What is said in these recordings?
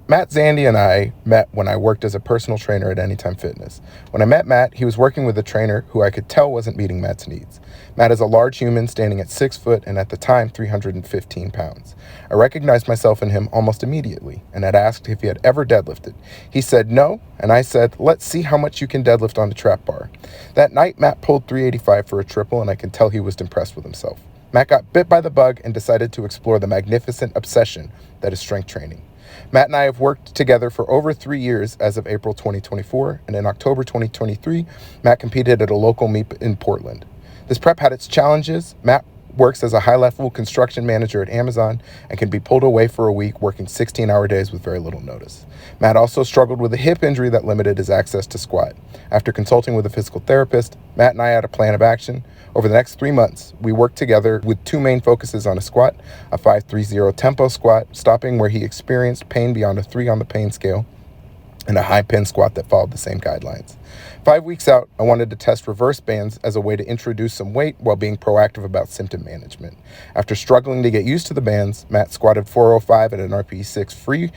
Matt, Zandi, and I met when I worked as a personal trainer at Anytime Fitness. When I met Matt, he was working with a trainer who I could tell wasn't meeting Matt's needs. Matt is a large human standing at 6 foot and at the time 315 pounds. I recognized myself in him almost immediately and had asked if he had ever deadlifted. He said no, and I said, let's see how much you can deadlift on the trap bar. That night, Matt pulled 385 for a triple, and I could tell he was impressed with himself. Matt got bit by the bug and decided to explore the magnificent obsession that is strength training. Matt and I have worked together for over 3 years as of April 2024, and in October 2023, Matt competed at a local meet in Portland. This prep had its challenges. Matt works as a high-level construction manager at Amazon and can be pulled away for a week working 16-hour days with very little notice. Matt also struggled with a hip injury that limited his access to squat. After consulting with a physical therapist, Matt and I had a plan of action. Over the next 3 months, we worked together with 2 main focuses on a squat, a 5-3-0 tempo squat, stopping where he experienced pain beyond a 3 on the pain scale, and a high pin squat that followed the same guidelines. 5 weeks out, I wanted to test reverse bands as a way to introduce some weight while being proactive about symptom management. After struggling to get used to the bands, Matt squatted 405 at an RPE 6 free,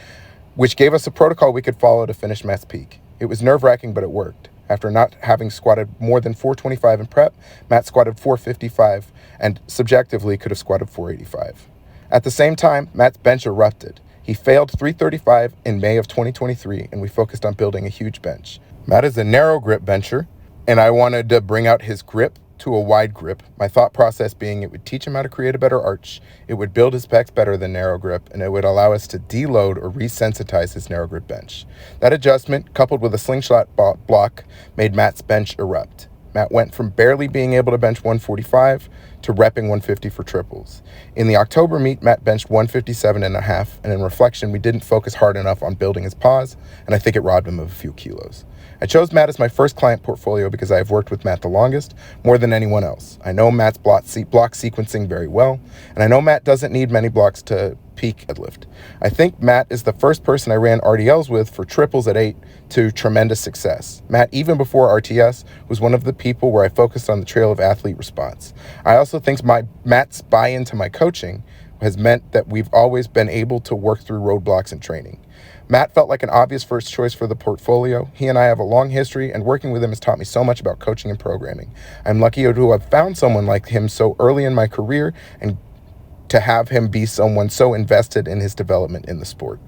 which gave us a protocol we could follow to finish Matt's peak. It was nerve-wracking, but it worked. After not having squatted more than 425 in prep, Matt squatted 455 and subjectively could have squatted 485. At the same time, Matt's bench erupted. He failed 335 in May of 2023, and we focused on building a huge bench. Matt is a narrow grip bencher, and I wanted to bring out his grip to a wide grip. My thought process being it would teach him how to create a better arch, it would build his pecs better than narrow grip, and it would allow us to deload or resensitize his narrow grip bench. That adjustment, coupled with a slingshot block, made Matt's bench erupt. Matt went from barely being able to bench 145 to repping 150 for triples. In the October meet, Matt benched 157.5, and in reflection, we didn't focus hard enough on building his pause, and I think it robbed him of a few kilos. I chose Matt as my first client portfolio because I have worked with Matt the longest, more than anyone else. I know Matt's block sequencing very well, and I know Matt doesn't need many blocks to peak deadlift. I think Matt is the first person I ran RDLs with for triples at 8 to tremendous success. Matt, even before RTS, was one of the people where I focused on the trail of athlete response. I also think Matt's buy-in to my coaching has meant that we've always been able to work through roadblocks in training. Matt felt like an obvious first choice for the portfolio. He and I have a long history, and working with him has taught me so much about coaching and programming. I'm lucky to have found someone like him so early in my career and to have him be someone so invested in his development in the sport.